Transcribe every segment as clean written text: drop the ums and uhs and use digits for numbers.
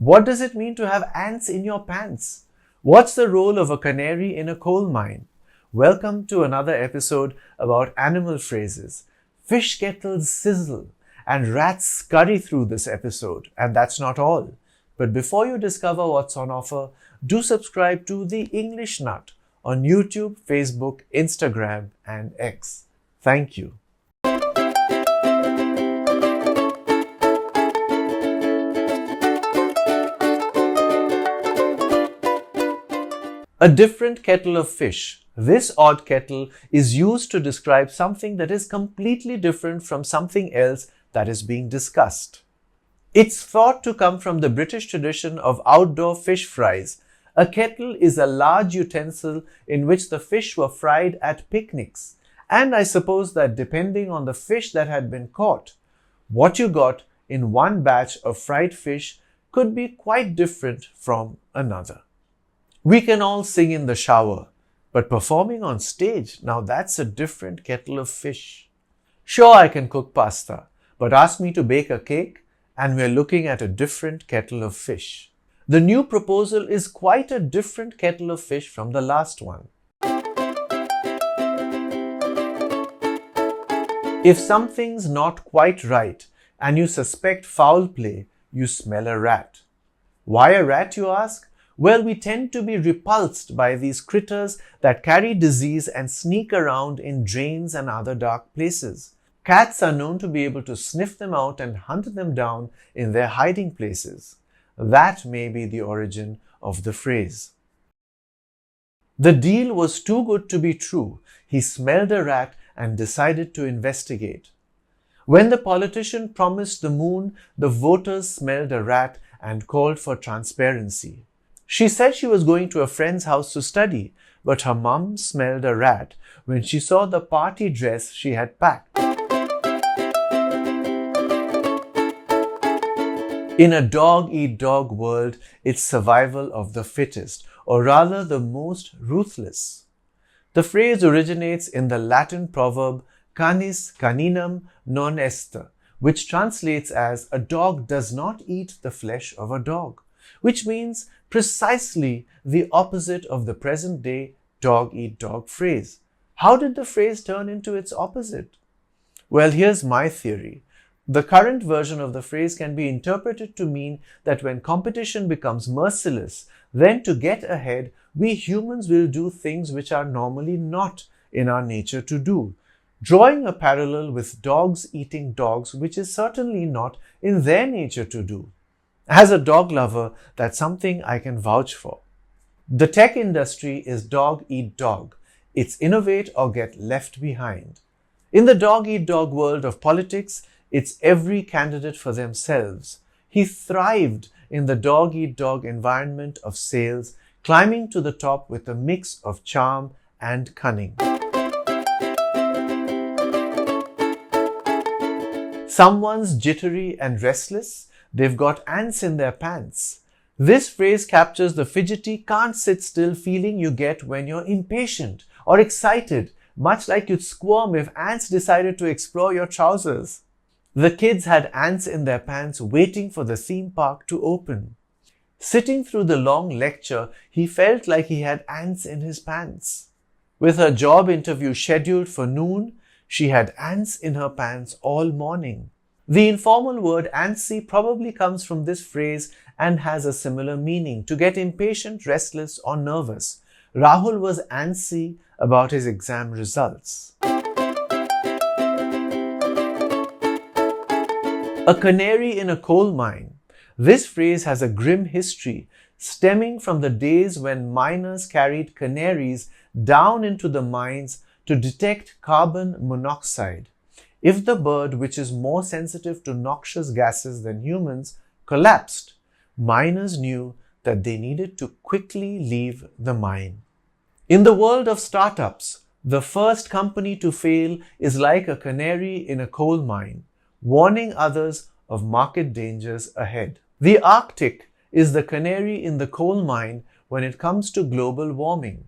What does it mean to have ants in your pants? What's the role of a canary in a coal mine? Welcome to another episode about animal phrases. Fish kettles sizzle and rats scurry through this episode. And that's not all. But before you discover what's on offer, do subscribe to The English Nut on YouTube, Facebook, Instagram, and X. Thank you. A different kettle of fish. This odd kettle is used to describe something that is completely different from something else that is being discussed. It's thought to come from the British tradition of outdoor fish fries. A kettle is a large utensil in which the fish were fried at picnics. And I suppose that depending on the fish that had been caught, what you got in one batch of fried fish could be quite different from another. We can all sing in the shower, but performing on stage, now that's a different kettle of fish. Sure, I can cook pasta, but ask me to bake a cake and we're looking at a different kettle of fish. The new proposal is quite a different kettle of fish from the last one. If something's not quite right and you suspect foul play, you smell a rat. Why a rat, you ask? Well, we tend to be repulsed by these critters that carry disease and sneak around in drains and other dark places. Cats are known to be able to sniff them out and hunt them down in their hiding places. That may be the origin of the phrase. The deal was too good to be true. He smelled a rat and decided to investigate. When the politician promised the moon, the voters smelled a rat and called for transparency. She said she was going to a friend's house to study, but her mum smelled a rat when she saw the party dress she had packed. In a dog-eat-dog world, it's survival of the fittest, or rather the most ruthless. The phrase originates in the Latin proverb canis caninum non est, which translates as a dog does not eat the flesh of a dog, which means precisely the opposite of the present-day dog-eat-dog phrase. How did the phrase turn into its opposite? Well, here's my theory. The current version of the phrase can be interpreted to mean that when competition becomes merciless, then to get ahead, we humans will do things which are normally not in our nature to do, drawing a parallel with dogs eating dogs, which is certainly not in their nature to do. As a dog lover, that's something I can vouch for. The tech industry is dog eat dog. It's innovate or get left behind. In the dog eat dog world of politics, it's every candidate for themselves. He thrived in the dog eat dog environment of sales, climbing to the top with a mix of charm and cunning. Someone's jittery and restless. They've got ants in their pants. This phrase captures the fidgety, can't sit still feeling you get when you're impatient or excited, much like you'd squirm if ants decided to explore your trousers. The kids had ants in their pants waiting for the theme park to open. Sitting through the long lecture, he felt like he had ants in his pants. With her job interview scheduled for noon, she had ants in her pants all morning. The informal word antsy probably comes from this phrase and has a similar meaning, to get impatient, restless, or nervous. Rahul was antsy about his exam results. A canary in a coal mine. This phrase has a grim history, stemming from the days when miners carried canaries down into the mines to detect carbon monoxide. If the bird, which is more sensitive to noxious gases than humans, collapsed, miners knew that they needed to quickly leave the mine. In the world of startups, the first company to fail is like a canary in a coal mine, warning others of market dangers ahead. The Arctic is the canary in the coal mine when it comes to global warming.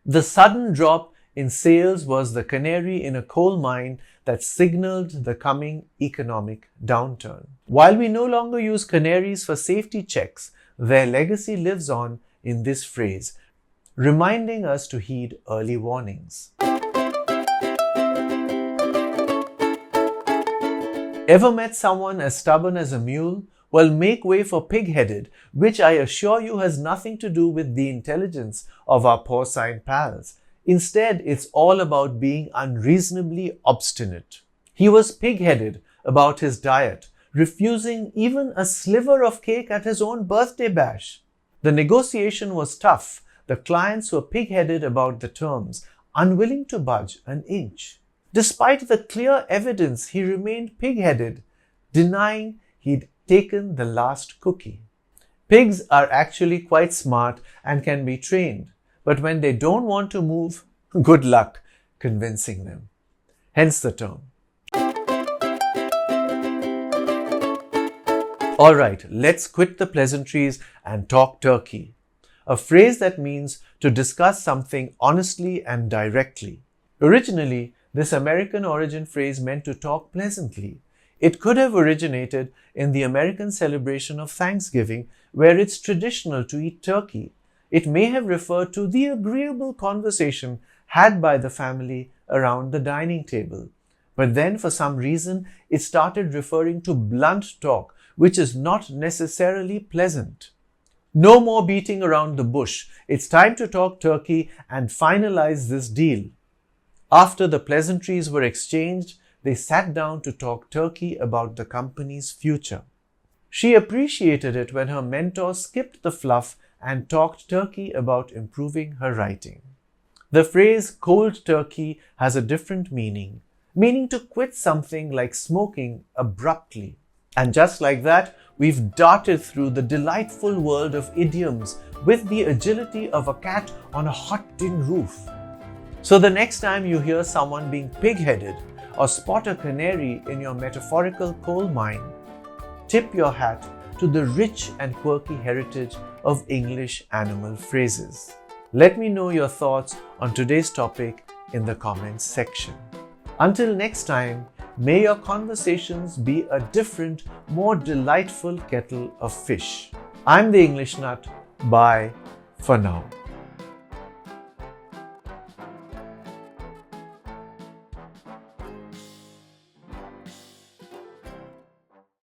The sudden drop in sales was the canary in a coal mine that signaled the coming economic downturn. While we no longer use canaries for safety checks, their legacy lives on in this phrase, reminding us to heed early warnings. Ever met someone as stubborn as a mule? Well, make way for pigheaded, which I assure you has nothing to do with the intelligence of our porcine pals. Instead, it's all about being unreasonably obstinate. He was pigheaded about his diet, refusing even a sliver of cake at his own birthday bash. The negotiation was tough. The clients were pigheaded about the terms, unwilling to budge an inch. Despite the clear evidence, he remained pigheaded, denying he'd taken the last cookie. Pigs are actually quite smart and can be trained, but when they don't want to move, good luck convincing them. Hence the term. Alright, let's quit the pleasantries and talk turkey. A phrase that means to discuss something honestly and directly. Originally, this American origin phrase meant to talk pleasantly. It could have originated in the American celebration of Thanksgiving, where it's traditional to eat turkey. It may have referred to the agreeable conversation had by the family around the dining table. But then, for some reason, it started referring to blunt talk, which is not necessarily pleasant. No more beating around the bush. It's time to talk turkey and finalize this deal. After the pleasantries were exchanged, they sat down to talk turkey about the company's future. She appreciated it when her mentor skipped the fluff and talked turkey about improving her writing. The phrase cold turkey has a different meaning to quit something like smoking abruptly. And just like that, we've darted through the delightful world of idioms with the agility of a cat on a hot tin roof. So the next time you hear someone being pig-headed or spot a canary in your metaphorical coal mine, tip your hat to the rich and quirky heritage of English animal phrases. Let me know your thoughts on today's topic in the comments section. Until next time, may your conversations be a different, more delightful kettle of fish. I'm the English Nut. Bye for now.